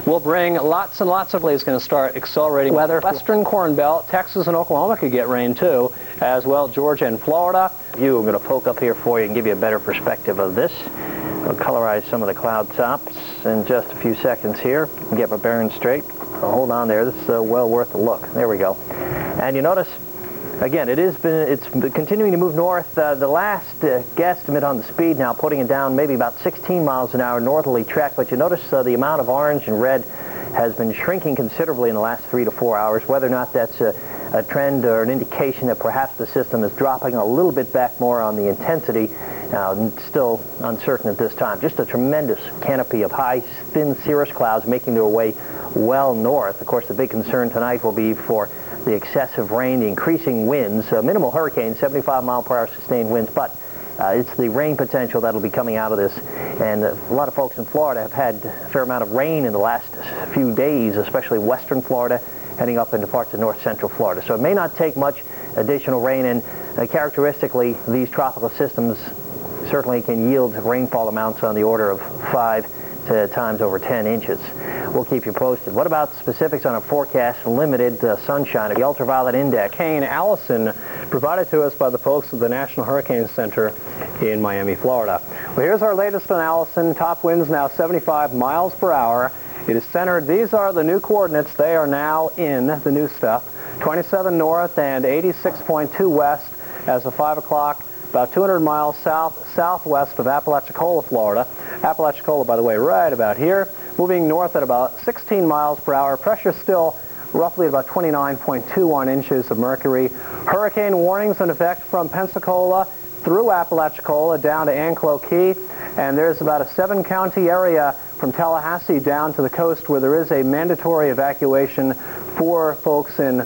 will bring lots and lots of rain. It's going to start accelerating weather. Western Corn Belt, Texas and Oklahoma could get rain too, as well Georgia and Florida. I'm going to poke up here for you and give you a better perspective of this. I'll colorize some of the cloud tops in just a few seconds here and get my bearings straight. So hold on there. This is well worth a look. There we go. And you notice, again, it's continuing to move north. The last guesstimate on the speed now putting it down maybe about 16 miles an hour northerly trek, but you notice the amount of orange and red has been shrinking considerably in the last 3 to 4 hours. Whether or not that's a trend or an indication that perhaps the system is dropping a little bit back more on the intensity, still uncertain at this time. Just a tremendous canopy of high, thin cirrus clouds making their way well north. Of course, the big concern tonight will be for the excessive rain, the increasing winds, minimal hurricane, 75-mile-per-hour sustained winds, but it's the rain potential that'll be coming out of this. And a lot of folks in Florida have had a fair amount of rain in the last few days, especially western Florida, heading up into parts of north central Florida. So it may not take much additional rain, and characteristically, these tropical systems certainly can yield rainfall amounts on the order of 5 to times over 10 inches. We'll keep you posted. What about specifics on a forecast? Limited sunshine. The ultraviolet index. Hurricane Allison, provided to us by the folks at the National Hurricane Center in Miami, Florida. Well, here's our latest on Allison. Top winds now 75 miles per hour. It is centered. These are the new coordinates. They are now in the new stuff. 27 north and 86.2 west as of 5 o'clock. About 200 miles southwest of Apalachicola, Florida. Apalachicola, by the way, right about here. Moving north at about 16 miles per hour. Pressure still roughly about 29.21 inches of mercury. Hurricane warnings in effect from Pensacola through Apalachicola down to Anclo Key. And there's about a 7-county area from Tallahassee down to the coast where there is a mandatory evacuation for folks in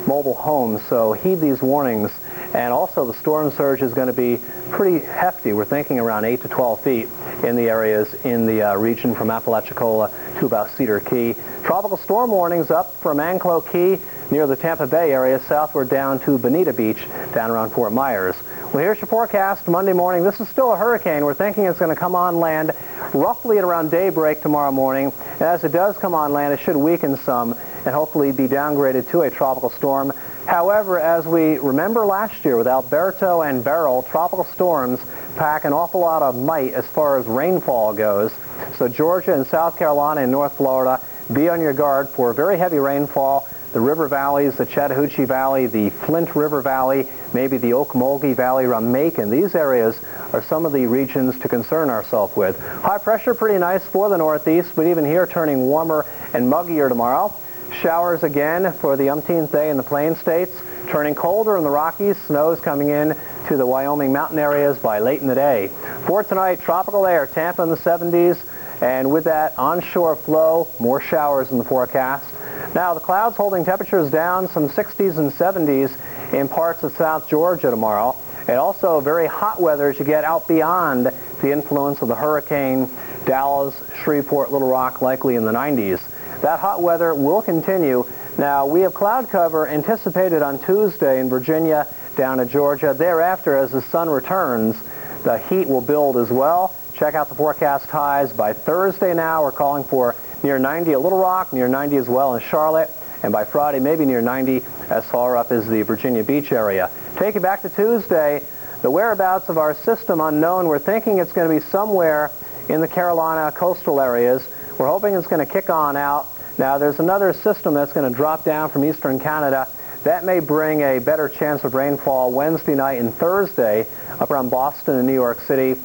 mobile homes. So heed these warnings. And also the storm surge is going to be pretty hefty. We're thinking around 8 to 12 feet in the areas in the region from Apalachicola to about Cedar Key. Tropical storm warnings up from Anclo Key near the Tampa Bay area, southward down to Bonita Beach, down around Fort Myers. Well, here's your forecast Monday morning. This is still a hurricane. We're thinking it's going to come on land roughly at around daybreak tomorrow morning. And as it does come on land, it should weaken some and hopefully be downgraded to a tropical storm. However, as we remember last year with Alberto and Beryl, tropical storms pack an awful lot of might as far as rainfall goes. So Georgia and South Carolina and North Florida, be on your guard for very heavy rainfall. The river valleys, the Chattahoochee Valley, the Flint River Valley, maybe the Ocmulgee Valley around Macon. These areas are some of the regions to concern ourselves with. High pressure, pretty nice for the northeast, but even here turning warmer and muggier tomorrow. Showers again for the umpteenth day in the Plain States. Turning colder in the Rockies. Snows coming in to the Wyoming mountain areas by late in the day. For tonight, tropical air, Tampa in the 70s. And with that onshore flow, more showers in the forecast. Now the clouds holding temperatures down, some 60s and 70s in parts of South Georgia tomorrow. And also very hot weather as you get out beyond the influence of the hurricane. Dallas, Shreveport, Little Rock likely in the 90s. That hot weather will continue. Now, we have cloud cover anticipated on Tuesday in Virginia down to Georgia. Thereafter, as the sun returns, the heat will build as well. Check out the forecast highs by Thursday now. We're calling for near 90 at Little Rock, near 90 as well in Charlotte, and by Friday, maybe near 90 as far up as the Virginia Beach area. Take you back to Tuesday. The whereabouts of our system unknown. We're thinking it's going to be somewhere in the Carolina coastal areas. We're hoping it's going to kick on out. Now, there's another system that's going to drop down from eastern Canada. That may bring a better chance of rainfall Wednesday night and Thursday up around Boston and New York City.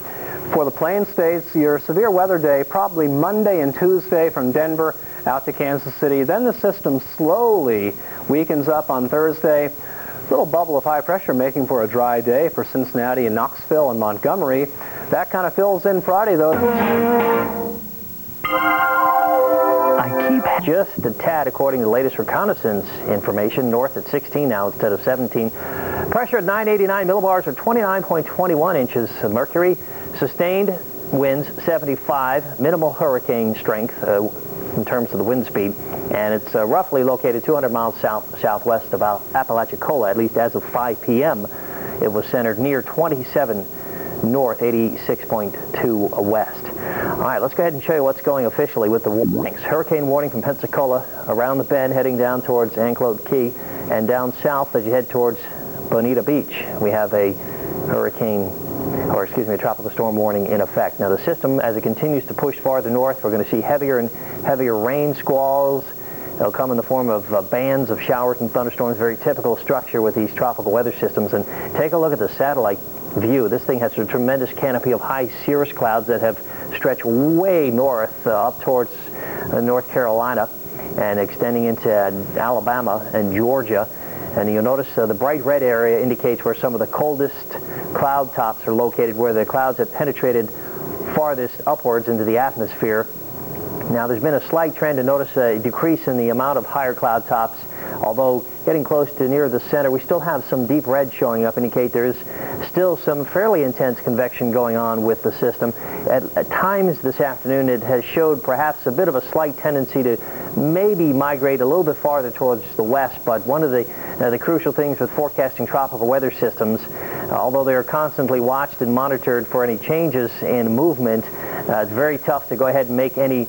For the Plain States, your severe weather day probably Monday and Tuesday from Denver out to Kansas City. Then the system slowly weakens up on Thursday. Little bubble of high pressure making for a dry day for Cincinnati and Knoxville and Montgomery. That kind of fills in Friday, though. I keep just a tad, according to the latest reconnaissance information, north at 16 now instead of 17. Pressure at 989 millibars or 29.21 inches of mercury. Sustained winds 75, minimal hurricane strength in terms of the wind speed. And it's roughly located 200 miles southwest of Apalachicola, at least as of 5 p.m. It was centered near 27 north, 86.2 west. All right, let's go ahead and show you what's going officially with the warnings. Hurricane warning from Pensacola around the bend heading down towards Anclote Key, and down south as you head towards Bonita Beach. We have a tropical storm warning in effect. Now the system, as it continues to push farther north, we're going to see heavier and heavier rain squalls. They'll come in the form of bands of showers and thunderstorms, very typical structure with these tropical weather systems. And take a look at the satellite view. This thing has a tremendous canopy of high cirrus clouds that have stretched way north up towards North Carolina and extending into Alabama and Georgia. And you'll notice the bright red area indicates where some of the coldest cloud tops are located, where the clouds have penetrated farthest upwards into the atmosphere. Now there's been a slight trend to notice a decrease in the amount of higher cloud tops, although getting close to near the center, we still have some deep red showing up, indicate there is still some fairly intense convection going on with the system. At times this afternoon, it has showed perhaps a bit of a slight tendency to maybe migrate a little bit farther towards the west, but one of the crucial things with forecasting tropical weather systems, although they are constantly watched and monitored for any changes in movement, it's very tough to go ahead and make any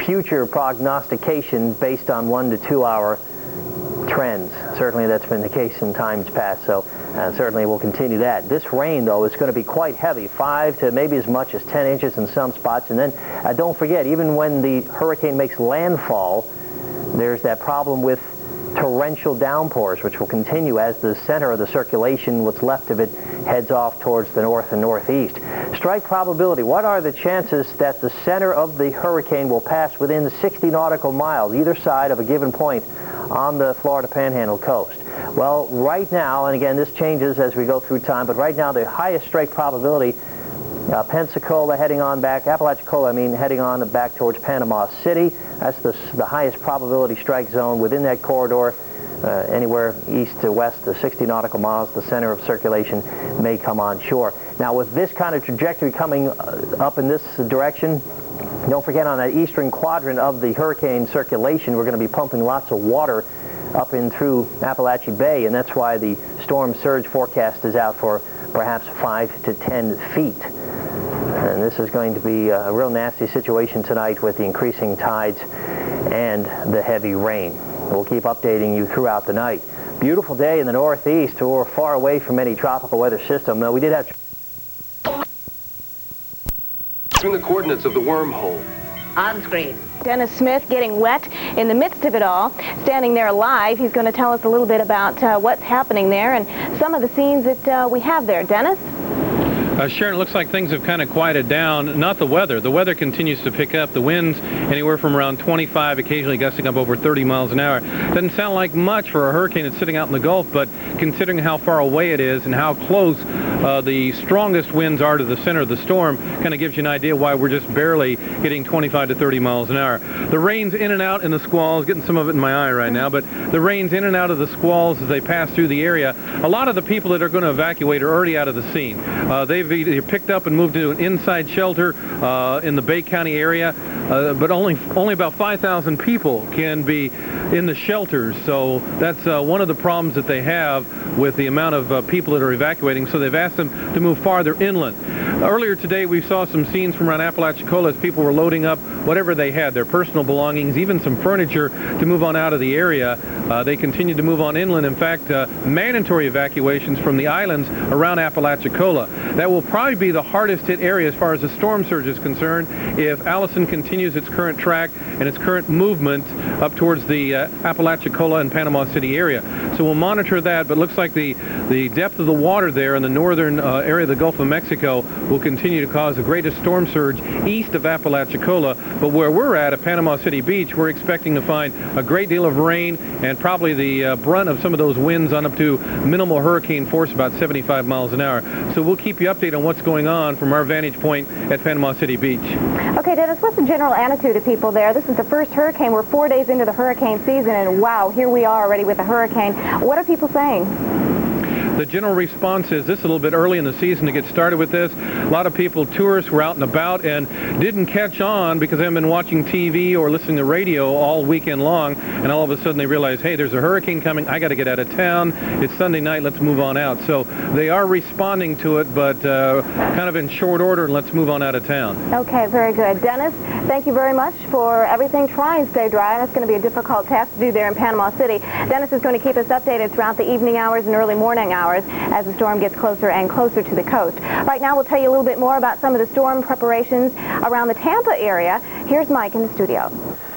future prognostication based on 1 to 2 hour trends. Certainly that's been the case in times past, so certainly we'll continue that. This rain, though, is going to be quite heavy, 5 to maybe as much as 10 inches in some spots. And then don't forget, even when the hurricane makes landfall, there's that problem with torrential downpours, which will continue as the center of the circulation, what's left of it, heads off towards the north and northeast. Strike probability. What are the chances that the center of the hurricane will pass within 60 nautical miles either side of a given point on the Florida Panhandle coast? Well, right now, and again, this changes as we go through time, but right now the highest strike probability, Pensacola heading on back, Apalachicola, heading on back towards Panama City. That's the highest probability strike zone within that corridor. Anywhere east to west to 60 nautical miles, the center of circulation may come on shore. Now, with this kind of trajectory coming up in this direction, don't forget on that eastern quadrant of the hurricane circulation, we're going to be pumping lots of water up in through Appalachia Bay, and that's why the storm surge forecast is out for perhaps 5 to 10 feet. And this is going to be a real nasty situation tonight with the increasing tides and the heavy rain. We'll keep updating you throughout the night. Beautiful day in the northeast. We're far away from any tropical weather system. We did have... The coordinates of the wormhole. On screen. Dennis Smith getting wet in the midst of it all, standing there live. He's going to tell us a little bit about what's happening there and some of the scenes that we have there. Dennis? Sharon, it looks like things have kind of quieted down. Not the weather. The weather continues to pick up. The winds anywhere from around 25, occasionally gusting up over 30 miles an hour. Doesn't sound like much for a hurricane that's sitting out in the Gulf, but considering how far away it is and how close the strongest winds are to the center of the storm, kind of gives you an idea why we're just barely getting 25 to 30 miles an hour. The rain's in and out in the squalls, getting some of it in my eye right now, but the rain's in and out of the squalls as they pass through the area. A lot of the people that are going to evacuate are already out of the scene. They've either picked up and moved into an inside shelter in the Bay County area, but only about 5,000 people can be in the shelters, so that's one of the problems that they have with the amount of people that are evacuating, so they've asked them to move farther inland. Earlier today we saw some scenes from around Apalachicola as people were loading up whatever they had, their personal belongings, even some furniture, to move on out of the area. They continue to move on inland. In fact, mandatory evacuations from the islands around Apalachicola. That will probably be the hardest hit area as far as the storm surge is concerned if Allison continues its current track and its current movement up towards the Apalachicola and Panama City area. So we'll monitor that, but it looks like the depth of the water there in the northern area of the Gulf of Mexico will continue to cause the greatest storm surge east of Apalachicola. But where we're at Panama City Beach, we're expecting to find a great deal of rain and probably the brunt of some of those winds on up to minimal hurricane force, about 75 miles an hour. So we'll keep you updated on what's going on from our vantage point at Panama City Beach. Okay, Dennis, what's the general attitude of people there? This is the first hurricane. We're 4 days into the hurricane season, and wow, here we are already with a hurricane. What are people saying? the general response is this is a little bit early in the season to get started with this. A lot of people, tourists, were out and about and didn't catch on because they haven't been watching TV or listening to radio all weekend long, and all of a sudden they realize, hey, there's a hurricane coming, I got to get out of town, it's Sunday night, let's move on out. So they are responding to it, but kind of in short order, and let's move on out of town. Okay, very good. Dennis, thank you very much for everything. Try and stay dry. That's going to be a difficult task to do there in Panama City. Dennis is going to keep us updated throughout the evening hours and early morning hours as the storm gets closer and closer to the coast. Right now, we'll tell you a little bit more about some of the storm preparations around the Tampa area. Here's Mike in the studio.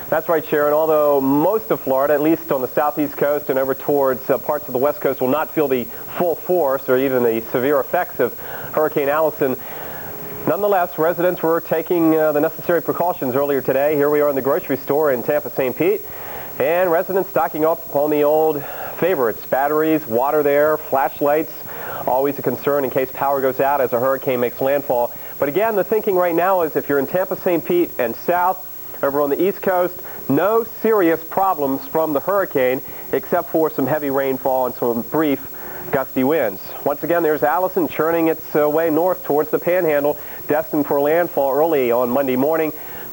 That's right, Sharon. Although most of Florida, at least on the southeast coast and over towards parts of the west coast, will not feel the full force or even the severe effects of Hurricane Allison, nonetheless, residents were taking the necessary precautions earlier today. Here we are in the grocery store in Tampa, St. Pete, and residents stocking up on the old favorites, batteries, water there, flashlights, always a concern in case power goes out as a hurricane makes landfall. But again, the thinking right now is if you're in Tampa, St. Pete, and south, over on the east coast, no serious problems from the hurricane except for some heavy rainfall and some brief gusty winds. Once again, there's Allison churning its way north towards the Panhandle, destined for landfall early on Monday morning.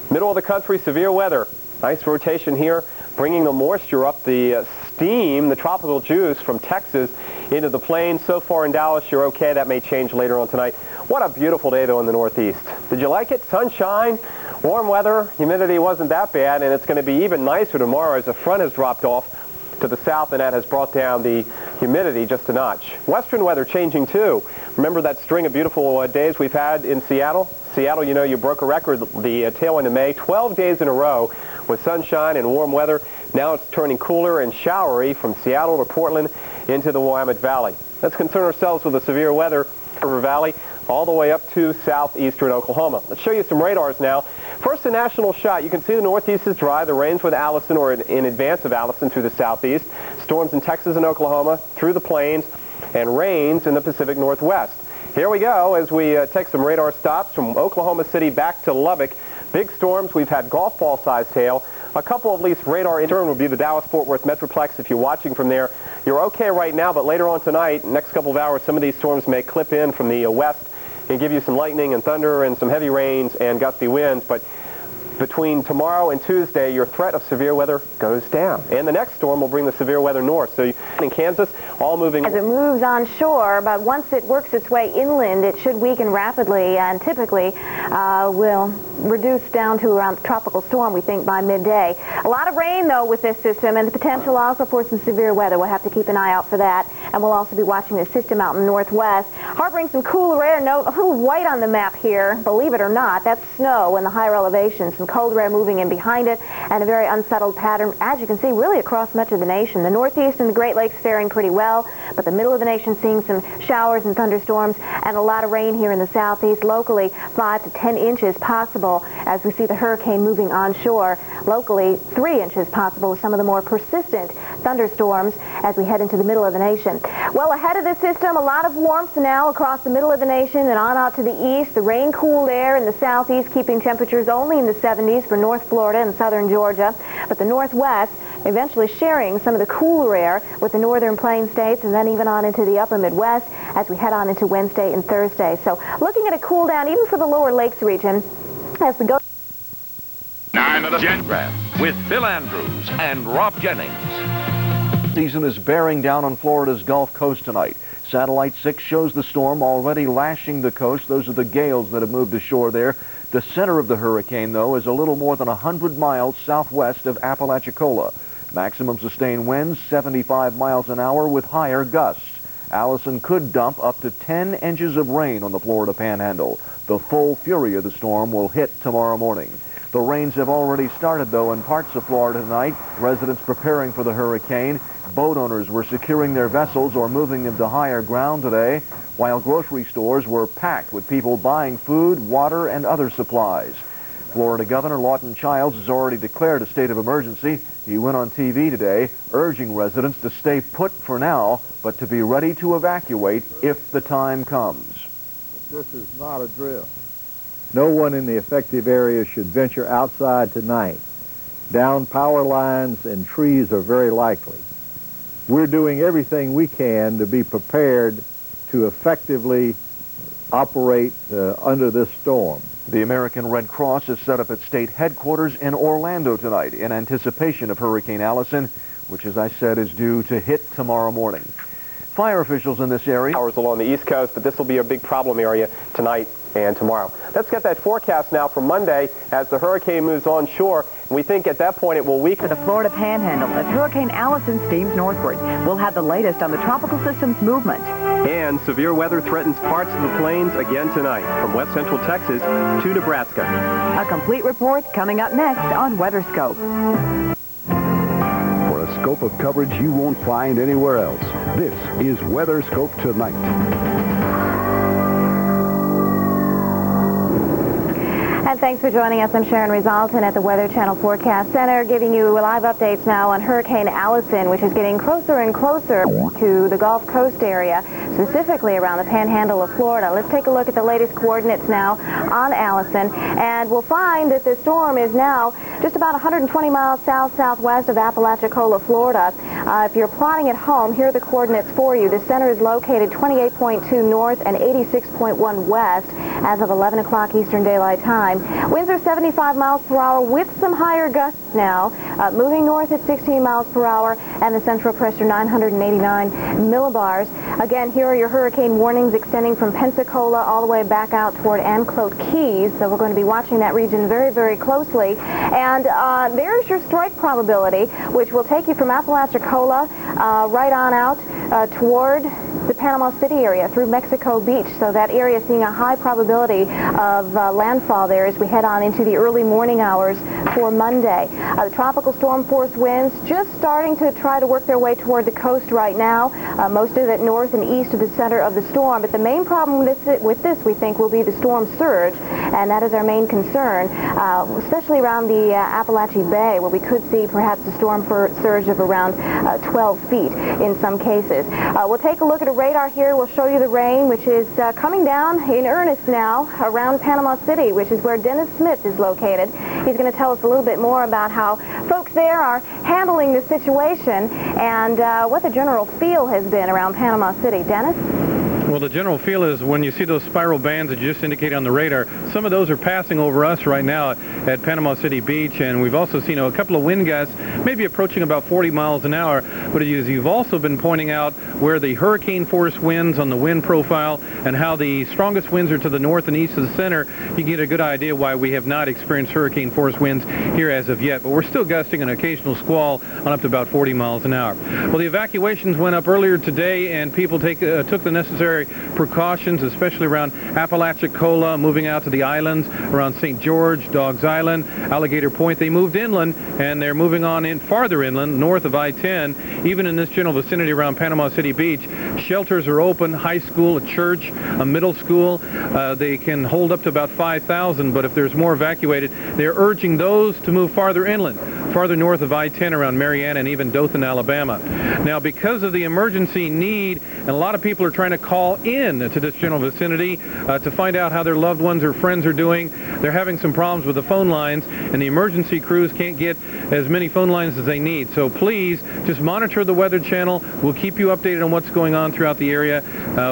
Middle of the country, severe weather. Nice rotation here, bringing the moisture up, the steam, the tropical juice from Texas into the plains. So far in Dallas, you're okay. That may change later on tonight. What a beautiful day, though, in the Northeast. Did you like it? Sunshine, warm weather, humidity wasn't that bad, and it's going to be even nicer tomorrow as the front has dropped off to the south, and that has brought down the humidity just a notch. Western weather changing, too. Remember that string of beautiful days we've had in Seattle? Seattle, you know, you broke a record the tail end of May, 12 days in a row with sunshine and warm weather. Now it's turning cooler and showery from Seattle to Portland into the Willamette Valley. Let's concern ourselves with the severe weather River Valley all the way up to southeastern Oklahoma. Let's show you some radars now. First, a national shot. You can see the northeast is dry. The rains with Allison or in advance of Allison through the southeast. Storms in Texas and Oklahoma, through the plains, and rains in the Pacific Northwest. Here we go as we take some radar stops from Oklahoma City back to Lubbock. Big storms. We've had golf ball sized hail. A couple of least radar intern will be the Dallas-Fort Worth Metroplex if you're watching from there. You're okay right now, but later on tonight, next couple of hours, some of these storms may clip in from the west and give you some lightning and thunder and some heavy rains and gusty winds. But between tomorrow and Tuesday, your threat of severe weather goes down. And the next storm will bring the severe weather north. So in Kansas, all moving. As it moves on shore, but once it works its way inland, it should weaken rapidly and typically will reduce down to around tropical storm, we think, by midday. A lot of rain, though, with this system, and the potential also for some severe weather. We'll have to keep an eye out for that. And we'll also be watching the system out in the northwest, harboring some cooler air. Note a little white on the map here, believe it or not. That's snow in the higher elevations. Some colder air moving in behind it, and a very unsettled pattern, as you can see, really across much of the nation. The Northeast and the Great Lakes faring pretty well, but the middle of the nation seeing some showers and thunderstorms and a lot of rain here in the southeast. Locally, 5 to 10 inches possible as we see the hurricane moving onshore. Locally, 3 inches possible with some of the more persistent thunderstorms as we head into the middle of the nation. Well, ahead of the system, a lot of warmth now across the middle of the nation and on out to the east. The rain-cooled air in the southeast keeping temperatures only in the 70s for North Florida and southern Georgia, but the northwest eventually sharing some of the cooler air with the northern plain states and then even on into the upper Midwest as we head on into Wednesday and Thursday. So looking at a cool down even for the lower lakes region as we go. 9 of the Gengraph with Phil Andrews and Rob Jennings. Season is bearing down on Florida's Gulf Coast tonight. Satellite 6 shows the storm already lashing the coast. Those are the gales that have moved ashore there. The center of the hurricane, though, is a little more than 100 miles southwest of Apalachicola. Maximum sustained winds 75 miles an hour with higher gusts. Allison could dump up to 10 inches of rain on the Florida Panhandle. The full fury of the storm will hit tomorrow morning. The rains have already started, though, in parts of Florida tonight. Residents preparing for the hurricane. Boat owners were securing their vessels or moving them to higher ground today, while grocery stores were packed with people buying food, water, and other supplies. Florida Governor Lawton Childs has already declared a state of emergency. He went on TV today urging residents to stay put for now, but to be ready to evacuate if the time comes. This is not a drill. No one in the affected area should venture outside tonight. Downed power lines and trees are very likely. we're doing everything we can to be prepared to effectively operate under this storm. The American Red Cross has set up its state headquarters in Orlando tonight in anticipation of Hurricane Allison, which, as I said, is due to hit tomorrow morning. Fire officials in this area... Hours along the East Coast, but this will be a big problem area tonight and tomorrow. Let's get that forecast now for Monday as the hurricane moves onshore. We think at that point it will weaken. To the Florida Panhandle as Hurricane Allison steams northward. We'll have the latest on the tropical system's movement. And severe weather threatens parts of the plains again tonight, from west central Texas to Nebraska. A complete report coming up next on WeatherScope. For a scope of coverage you won't find anywhere else, this is WeatherScope Tonight. And thanks for joining us. I'm Sharon Rizalton at the Weather Channel Forecast Center, giving you live updates now on Hurricane Allison, which is getting closer and closer to the Gulf Coast area, specifically around the Panhandle of Florida. Let's take a look at the latest coordinates now on Allison, and we'll find that the storm is now just about 120 miles south-southwest of Apalachicola, Florida. If you're plotting at home, here are the coordinates for you. The center is located 28.2 north and 86.1 west as of 11 o'clock Eastern Daylight Time. Winds are 75 miles per hour with some higher gusts now, moving north at 16 miles per hour, and the central pressure 989 millibars. Again, here are your hurricane warnings extending from Pensacola all the way back out toward Anclote Keys, so we're going to be watching that region very, very closely. And there's your strike probability, which will take you from Apalachicola right on out toward the Panama City area through Mexico Beach. So that area is seeing a high probability of landfall there as we head on into the early morning hours for Monday. The tropical storm force winds just starting to try to work their way toward the coast right now. Most of it north and east of the center of the storm. But the main problem with this, we think, will be the storm surge, and that is our main concern, especially around the Appalachian Bay, where we could see perhaps a storm surge of around 12 feet in some cases. We'll take a look at a radar here. We'll show you the rain, which is coming down in earnest now around Panama City, which is where Dennis Smith is located. He's going to tell us a little bit more about how folks there are handling the situation and what the general feel has been around Panama City. Dennis? Well, the general feel is when you see those spiral bands that you just indicated on the radar, some of those are passing over us right now at Panama City Beach, and we've also seen a couple of wind gusts, maybe approaching about 40 miles an hour. But as you've also been pointing out where the hurricane force winds on the wind profile and how the strongest winds are to the north and east of the center, you get a good idea why we have not experienced hurricane force winds here as of yet. But we're still gusting an occasional squall on up to about 40 miles an hour. Well, the evacuations went up earlier today, and people took the necessary precautions, especially around Apalachicola, moving out to the islands, around St. George, Dogs Island, Alligator Point. They moved inland, and they're moving on in farther inland, north of I-10. Even in this general vicinity around Panama City Beach, shelters are open, high school, a church, a middle school. They can hold up to about 5,000, but if there's more evacuated, they're urging those to move farther inland, farther north of I-10 around Marianna and even Dothan, Alabama. Now, because of the emergency need, and a lot of people are trying to call in to this general vicinity to find out how their loved ones or friends are doing. They're having some problems with the phone lines, and the emergency crews can't get as many phone lines as they need. So please just monitor the Weather Channel. We'll keep you updated on what's going on throughout the area.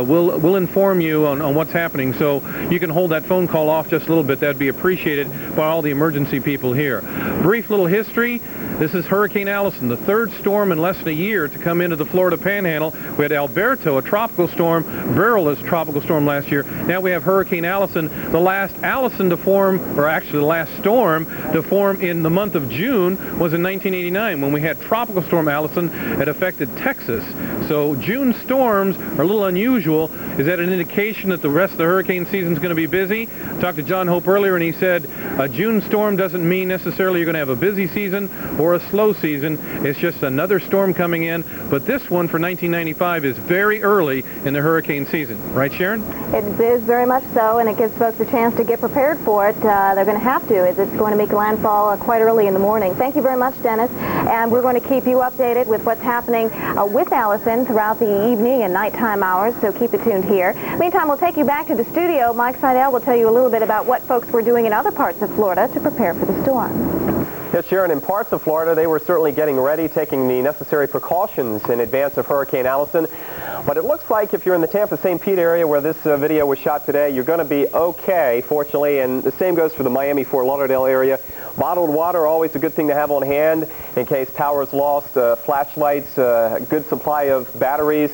We'll inform you on what's happening, so you can hold that phone call off just a little bit. That'd be appreciated by all the emergency people here. Brief little history. This is Hurricane Allison, the third storm in less than a year to come into the Florida Panhandle. We had Alberto, a tropical storm, Beryl, a tropical storm last year. Now we have Hurricane Allison, the last Allison to form, or actually the last storm to form in the month of June was in 1989 when we had Tropical Storm Allison that affected Texas. So June storms are a little unusual. Is that an indication that the rest of the hurricane season is going to be busy? I talked to John Hope earlier, and he said a June storm doesn't mean necessarily you're going to have a busy season or a slow season. It's just another storm coming in. But this one for 1995 is very early in the hurricane season. Right, Sharon? It is very much so, and it gives folks a chance to get prepared for it. They're going to have to, as it's going to make landfall quite early in the morning. Thank you very much, Dennis. And we're going to keep you updated with what's happening with Allison throughout the evening and nighttime hours, so keep it tuned here. Meantime, we'll take you back to the studio. Mike Seidel will tell you a little bit about what folks were doing in other parts of Florida to prepare for the storm. Yes, Sharon, in parts of Florida, they were certainly getting ready, taking the necessary precautions in advance of Hurricane Allison. But it looks like if you're in the Tampa-St. Pete area where this video was shot today, you're going to be okay, fortunately, and the same goes for the Miami-Fort Lauderdale area. Bottled water, always a good thing to have on hand in case power is lost, flashlights, a good supply of batteries,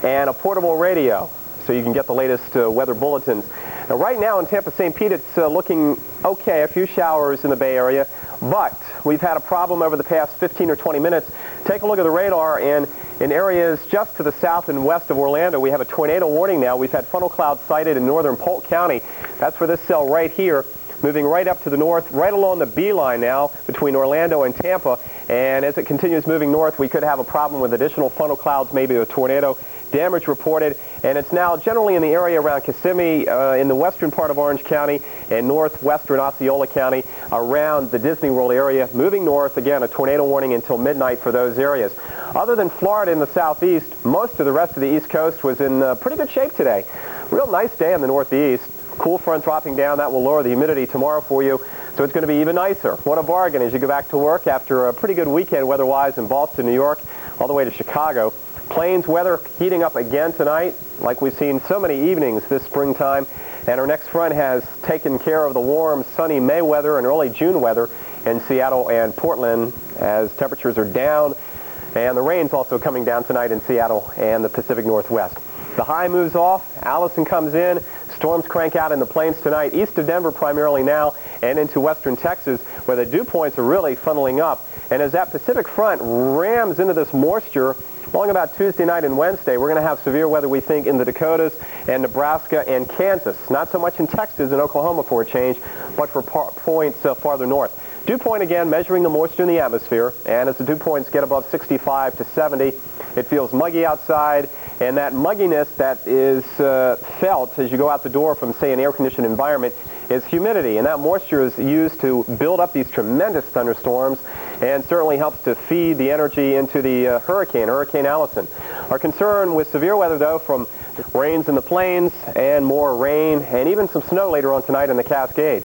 and a portable radio so you can get the latest weather bulletins. Now, right now in Tampa-St. Pete, it's looking okay, a few showers in the Bay Area, but we've had a problem over the past 15 or 20 minutes. Take a look at the radar, and in areas just to the south and west of Orlando, we have a tornado warning now. We've had funnel clouds sighted in northern Polk County. That's for this cell right here, moving right up to the north, right along the B-line now between Orlando and Tampa. And as it continues moving north, we could have a problem with additional funnel clouds, maybe a tornado. Damage reported, and it's now generally in the area around Kissimmee, in the western part of Orange County, and northwestern Osceola County, around the Disney World area. Moving north, again, a tornado warning until midnight for those areas. Other than Florida in the southeast, most of the rest of the East Coast was in pretty good shape today. Real nice day in the northeast. Cool front dropping down. That will lower the humidity tomorrow for you, so it's going to be even nicer. What a bargain as you go back to work after a pretty good weekend weather-wise in Boston, New York, all the way to Chicago. Plains weather heating up again tonight, like we've seen so many evenings this springtime. And our next front has taken care of the warm, sunny May weather and early June weather in Seattle and Portland as temperatures are down. And the rain's also coming down tonight in Seattle and the Pacific Northwest. The high moves off. Allison comes in. Storms crank out in the plains tonight, east of Denver primarily now, and into western Texas, where the dew points are really funneling up. And as that Pacific front rams into this moisture, along about Tuesday night and Wednesday, we're going to have severe weather, we think, in the Dakotas and Nebraska and Kansas. Not so much in Texas and Oklahoma for a change, but for points farther north. Dew point, again, measuring the moisture in the atmosphere. And as the dew points get above 65 to 70, it feels muggy outside. And that mugginess that is felt as you go out the door from, say, an air-conditioned environment is humidity. And that moisture is used to build up these tremendous thunderstorms and certainly helps to feed the energy into the Hurricane Allison. Our concern with severe weather, though, from rains in the plains and more rain and even some snow later on tonight in the Cascades.